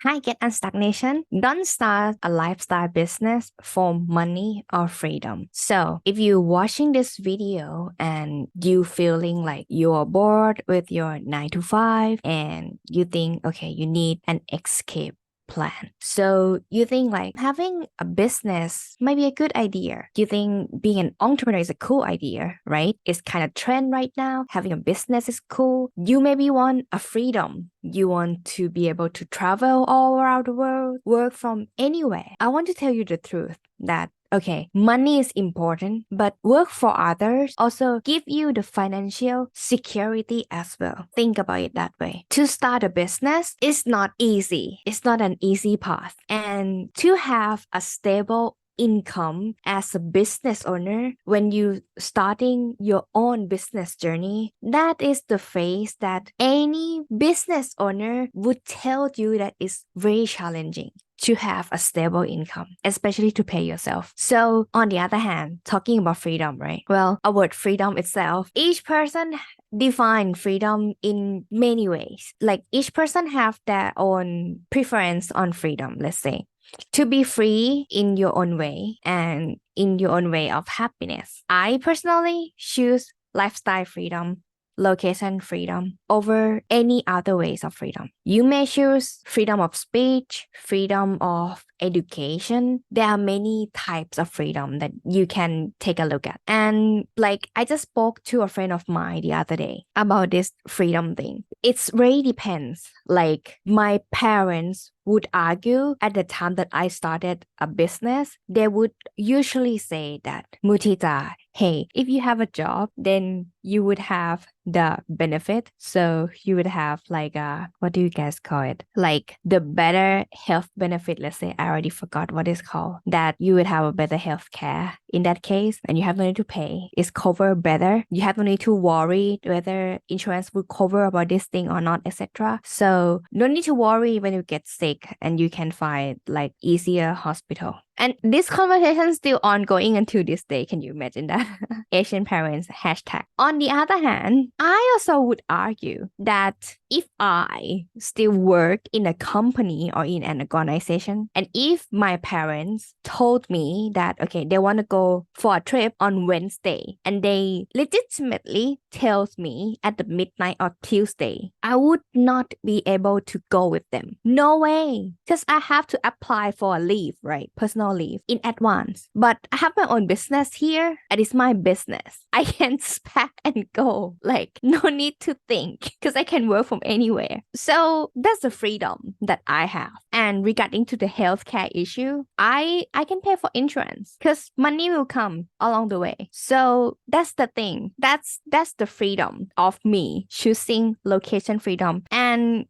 Hi, Get Unstuck Nation. Don't start a lifestyle business for money or freedom. So, if you're watching this video and you feeling like you're bored with your 9 to 5 and you think, okay, you need an escape plan. So you think like having a business might be a good idea. You think being an entrepreneur is a cool idea, right? It's kind of trend right now. Having a business is cool. You maybe want a freedom. You want to be able to travel all around the world, work from anywhere. I want to tell you the truth that okay, money is important, but work for others also give you the financial security as well. Think about it that way. To start a business is not easy. It's not an easy path. And to have a stable income as a business owner when you starting your own business journey, that is the phase that any business owner would tell you that is very challenging to have a stable income, especially to pay yourself. So on the other hand, talking about freedom, right? Well, a word freedom itself, each person define freedom in many ways. Like each person have their own preference on freedom, let's say. To be free in your own way and in your own way of happiness. I personally choose lifestyle freedom, location freedom over any other ways of freedom. You may choose freedom of speech, freedom of education. There are many types of freedom that you can take a look at. And like I just spoke to a friend of mine the other day about this freedom thing. It's really depends. Like my parents would argue at the time that I started a business, they would usually say that, Mutita, hey, if you have a job, then you would have the benefit. So you would have like what do you guys call it? Like the better health benefit, let's say. I already forgot what it's called. That you would have a better health care in that case, and you have no need to pay. It's covered better. You have no need to worry whether insurance will cover about this thing or not, etc. So no need to worry when you get sick, and you can find like easier hospital. And this conversation is still ongoing until this day. Can you imagine that? Asian parents hashtag. On the other hand, I also would argue that if I still work in a company or in an organization, and if my parents told me that, okay, they want to go for a trip on Wednesday, and they legitimately tells me at the midnight of Tuesday, I would not be able to go with them. No way. Because I have to apply for a leave, right? Personal leave in advance. But I have my own business here, and it's my business. I can pack and go. Like, no need to think because I can work from anywhere. So that's the freedom that I have. And regarding to the healthcare issue, I can pay for insurance because money will come along the way. So that's the thing. That's the freedom of me choosing location freedom. And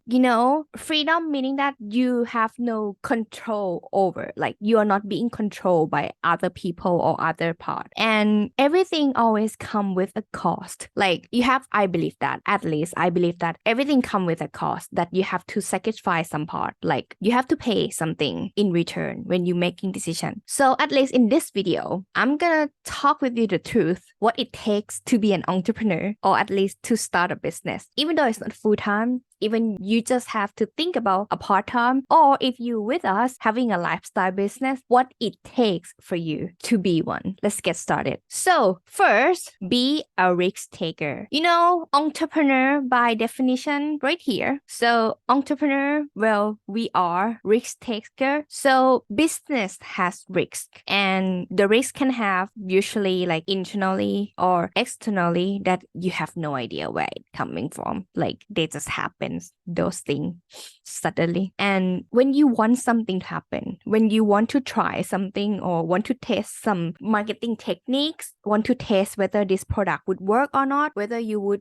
freedom meaning that you have no control over, like you are not being controlled by other people or other part. And everything always come with a cost. Like I believe that, at least I believe that everything come with a cost, that you have to sacrifice some part. Like you have to pay something in return when you're making decision. So at least in this video, I'm gonna talk with you the truth, what it takes to be an entrepreneur, or at least to start a business, even though it's not full-time. Even you just have to think about a part-time, or if you with us having a lifestyle business, what it takes for you to be one. Let's get started. So first, be a risk taker. Entrepreneur by definition right here. So entrepreneur, well, we are risk taker. So business has risk, and the risk can have usually like internally or externally that you have no idea where it's coming from. Like they just happen, those things suddenly. And when you want something to happen, when you want to try something or want to test some marketing techniques, want to test whether this product would work or not, whether you would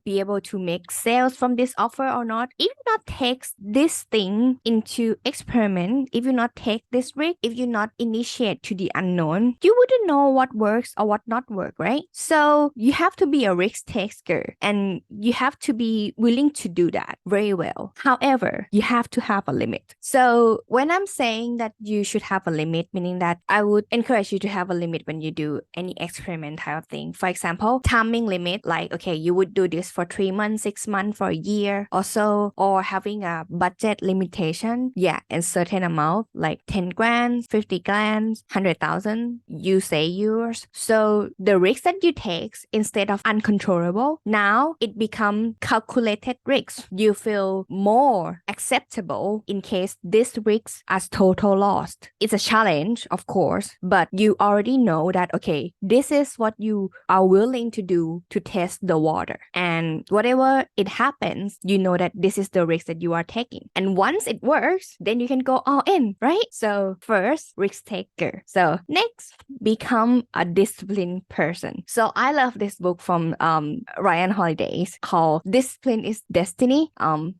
be able to make sales from this offer or not, if you not take this thing into experiment, if you not take this risk, if you not initiate to the unknown, you wouldn't know what works or what not work, right? So you have to be a risk taker, and you have to be willing to do that very well. However, you have to have a limit. So when I'm saying that you should have a limit, meaning that I would encourage you to have a limit when you do any experiment type of thing. For example, timing limit, like, okay, you would do this for 3 months, 6 months, for a year or so, or having a budget limitation. Yeah, and certain amount, like 10 grand, 50 grand, 100,000, you say yours. So the risk that you take, instead of uncontrollable, now it become calculated risks. You feel more acceptable in case this risk as total loss. It's a challenge, of course, but you already know that, okay, this is what you are willing to do to test the water. And whatever it happens, you know that this is the risk that you are taking. And once it works, then you can go all in, right? So first, risk taker. So next, become a disciplined person. So I love this book from Ryan Holiday's called Discipline is Destiny.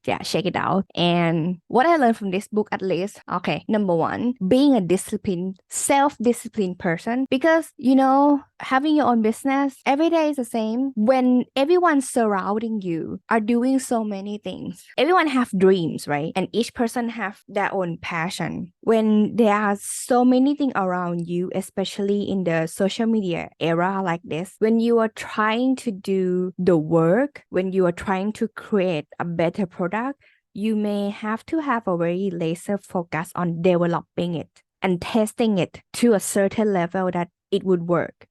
Yeah, check it out. And what I learned from this book, at least, okay, number one, being a disciplined, self-disciplined person, because having your own business every day is the same. When everyone surrounding you are doing so many things, everyone have dreams, right? And each person have their own passion. When there are so many things around you, especially in the social media era like this, when you are trying to do the work, when you are trying to create a better product, you may have to have a very laser focus on developing it and testing it to a certain level that it would work.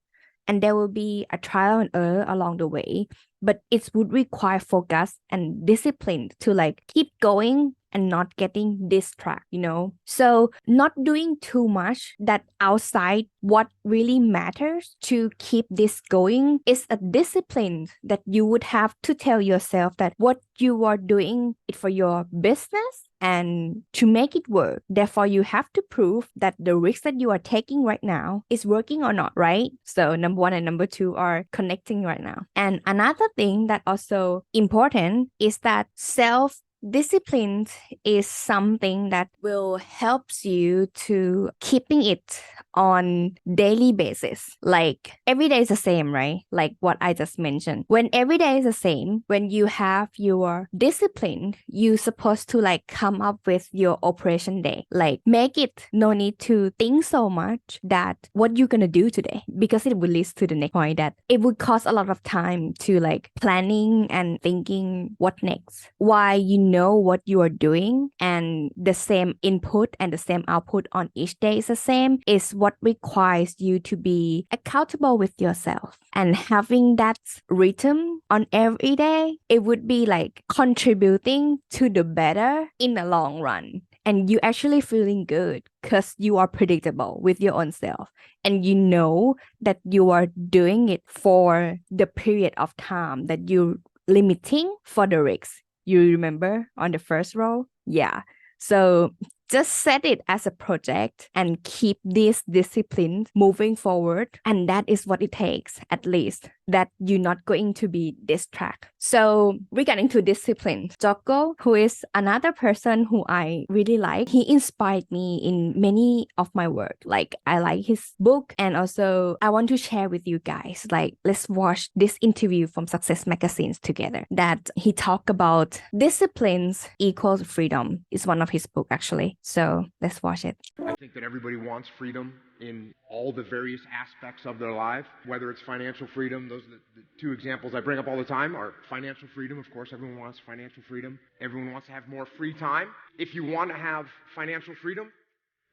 And there will be a trial and error along the way, but it would require focus and discipline to keep going and not getting distracted, So not doing too much that outside what really matters to keep this going is a discipline that you would have to tell yourself that what you are doing it for your business and to make it work. Therefore, you have to prove that the risk that you are taking right now is working or not, right? So number one and number two are connecting right now. And another thing that also important is that self-discipline is something that will helps you to keeping it on daily basis. Like every day is the same, right? Like what I just mentioned. When every day is the same, when you have your discipline, you supposed to come up with your operation day. Like make it no need to think so much that what you're gonna do today, because it will lead to the next point that it would cost a lot of time to planning and thinking what next. Why you know what you are doing and the same input and the same output on each day is the same is what requires you to be accountable with yourself. And having that rhythm on every day, it would be contributing to the better in the long run. And you actually feeling good because you are predictable with your own self. And you know that you are doing it for the period of time that you're limiting for the risks. You remember on the first row? Yeah. So just set it as a project and keep this discipline moving forward. And that is what it takes, at least, that you're not going to be distracted. So regarding to discipline, Jocko, who is another person who I really like, he inspired me in many of my work. I like his book, and also I want to share with you guys, let's watch this interview from Success Magazines together that he talked about disciplines equals freedom. It's one of his book actually. So let's watch it. I think that everybody wants freedom in all the various aspects of their life, whether it's financial freedom. Those are the two examples I bring up all the time are financial freedom. Of course, everyone wants financial freedom. Everyone wants to have more free time. If you want to have financial freedom,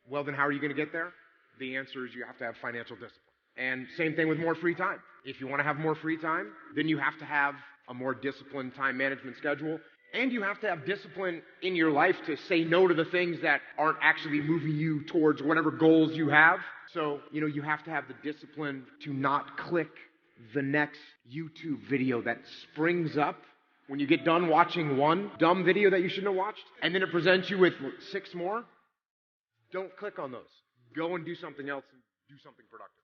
well, then how are you going to get there? The answer is you have to have financial discipline. And same thing with more free time. If you want to have more free time, then you have to have a more disciplined time management schedule. And you have to have discipline in your life to say no to the things that aren't actually moving you towards whatever goals you have. So, you have to have the discipline to not click the next YouTube video that springs up when you get done watching one dumb video that you shouldn't have watched, and then it presents you with 6 more. Don't click on those. Go and do something else and do something productive.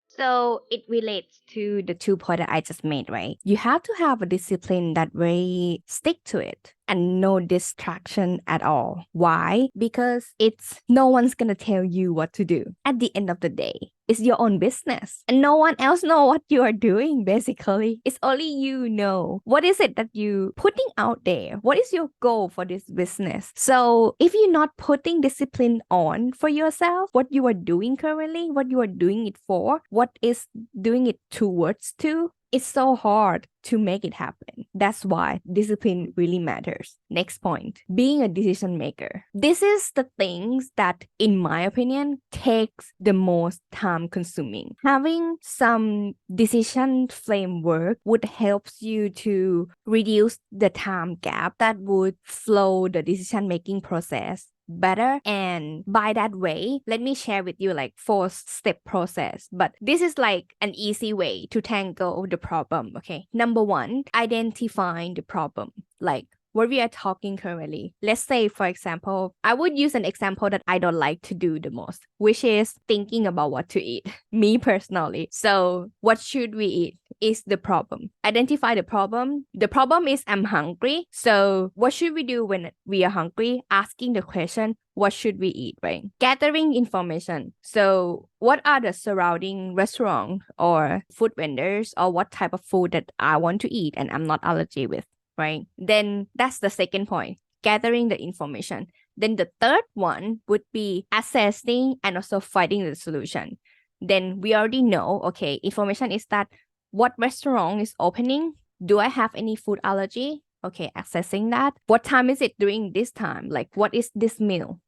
So it relates to the 2 points that I just made, right? You have to have a discipline that really stick to it. and no distraction at all. Why? Because it's no one's gonna tell you what to do. At the end of the day, it's your own business and no one else know what you are doing. Basically, it's only you know what is it that you putting out there. What is your goal for this business? So if you're not putting discipline on for yourself, what you are doing currently, what you are doing it for, what is doing it towards to, it's so hard to make it happen. That's why discipline really matters. Next point, being a decision maker. This is the things that, in my opinion, takes the most time consuming. Having some decision framework would help you to reduce the time gap that would flow the decision making process better. And by that way, let me share with you like 4-step process, but this is like an easy way to tackle the problem. Okay, number one, identifying the problem. Like what we are talking currently. Let's say, for example, I would use an example that I don't like to do the most, which is thinking about what to eat, me personally. So what should we eat is the problem. Identify the problem. The problem is I'm hungry. So what should we do when we are hungry? Asking the question, what should we eat, right? Gathering information. So what are the surrounding restaurants or food vendors or what type of food that I want to eat and I'm not allergic with? Right? Then that's the second point, gathering the information. Then the third one would be assessing and also finding the solution. Then we already know, okay, information is that what restaurant is opening? Do I have any food allergy? Okay, assessing that. What time is it during this time? Like, what is this meal?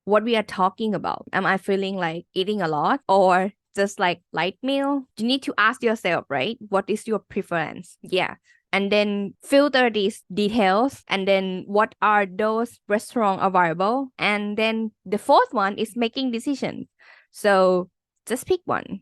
What we are talking about? Am I feeling like eating a lot or just like light meal? You need to ask yourself, right? What is your preference? Yeah. And then filter these details. And then what are those restaurants available? And then the fourth one is making decisions. So just pick one.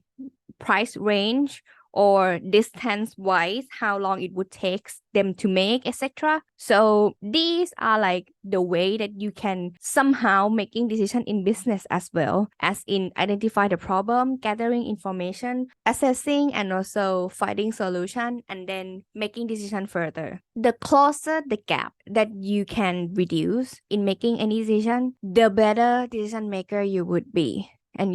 Price range or distance wise, how long it would take them to make, etc. So these are like the way that you can somehow making decision in business as well, as in identify the problem, gathering information, assessing, and also finding solution, and then making decision further. The closer the gap that you can reduce in making any decision, the better decision maker you would be. And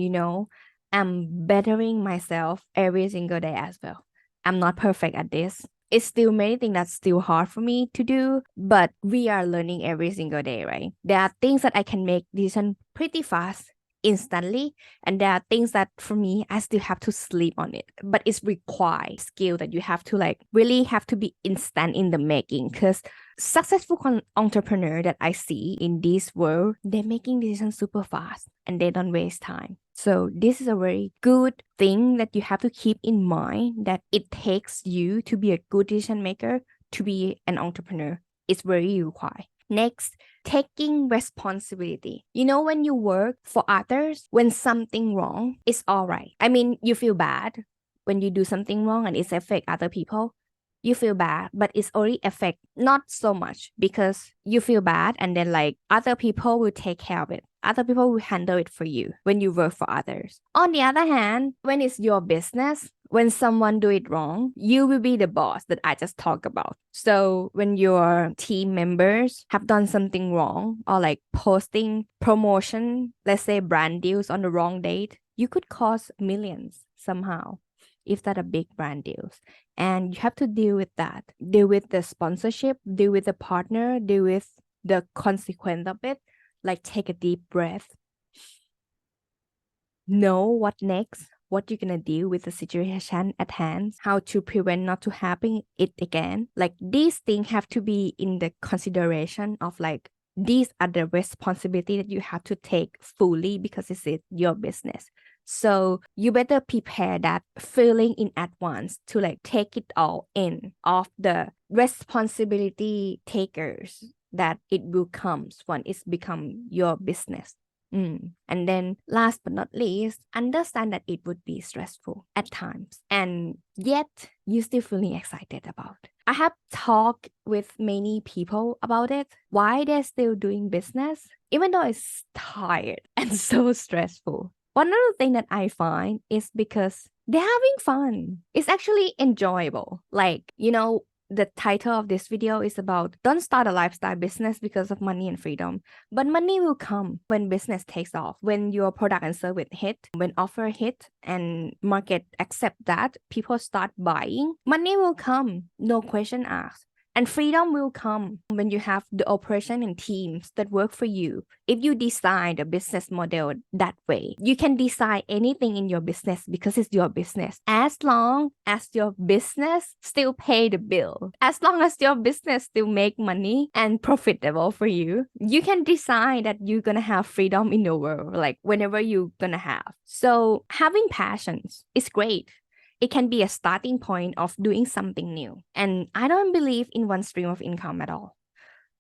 I'm bettering myself every single day as well. I'm not perfect at this. It's still many things that's still hard for me to do, but we are learning every single day, right? There are things that I can make decision pretty fast, instantly, and there are things that for me I still have to sleep on it. But it's required skill that you have to like really have to be instant in the making, because successful entrepreneur that I see in this world, they're making decisions super fast and they don't waste time. So this is a very good thing that you have to keep in mind, that it takes you to be a good decision maker, to be an entrepreneur. It's very required. Next, taking responsibility. When you work for others, when something wrong, it's all right. I mean, you feel bad when you do something wrong and it's affect other people. You feel bad, but it's only affect not so much because you feel bad and then like other people will take care of it. Other people will handle it for you when you work for others. On the other hand, when it's your business, when someone do it wrong, you will be the boss that I just talked about. So when your team members have done something wrong or like posting promotion, let's say brand deals on the wrong date, you could cost millions somehow, if that a big brand deals. And you have to deal with that. Deal with the sponsorship, deal with the partner, deal with the consequence of it. Like take a deep breath. Know what next, what you're gonna deal with the situation at hand, how to prevent not to happen it again. Like these things have to be in the consideration of like, these are the responsibility that you have to take fully because it's your business. So you better prepare that feeling in advance to like take it all in of the responsibility takers that it will come when it's become your business. And then last but not least, understand that it would be stressful at times, and yet you still feeling excited about. I have talked with many people about it, why they're still doing business, even though it's tired and so stressful. One other thing that I find is because they're having fun. It's actually enjoyable. Like, the title of this video is about don't start a lifestyle business because of money and freedom. But money will come when business takes off, when your product and service hit, when offer hit and market accept that, people start buying. Money will come, no question asked. And freedom will come when you have the operation and teams that work for you. If you design the business model that way, you can design anything in your business because it's your business. As long as your business still pay the bill, as long as your business still make money and profitable for you, you can decide that you're gonna have freedom in the world, like whenever you're gonna have. So having passions is great. It can be a starting point of doing something new. And I don't believe in one stream of income at all.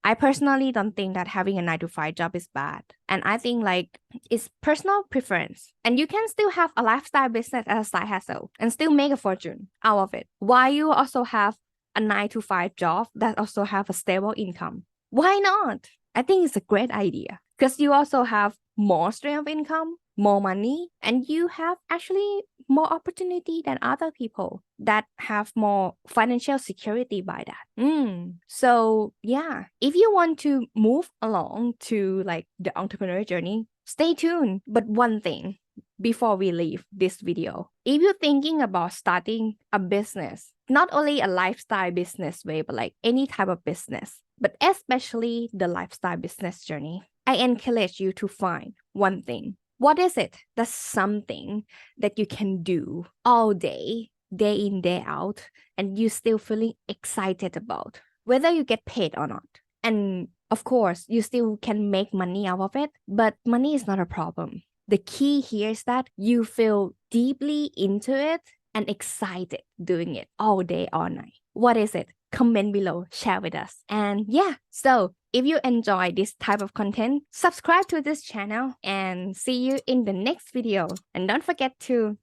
I personally don't think that having a 9 to 5 job is bad. And I think like it's personal preference. And you can still have a lifestyle business as a side hustle and still make a fortune out of it. While you also have a 9 to 5 job that also have a stable income. Why not? I think it's a great idea because you also have more stream of income, more money, and you have actually more opportunity than other people that have more financial security by that. So yeah, if you want to move along to like the entrepreneur journey, stay tuned. But one thing before we leave this video, if you're thinking about starting a business, not only a lifestyle business way, but like any type of business, but especially the lifestyle business journey, I encourage you to find one thing. What is it? That's something that you can do all day, day in, day out, and you still feeling excited about, whether you get paid or not. And of course, you still can make money out of it, but money is not a problem. The key here is that you feel deeply into it and excited doing it all day, all night. What is it? Comment below, share with us. And yeah, so if you enjoy this type of content, subscribe to this channel and see you in the next video. And don't forget to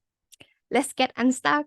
let's get unstuck.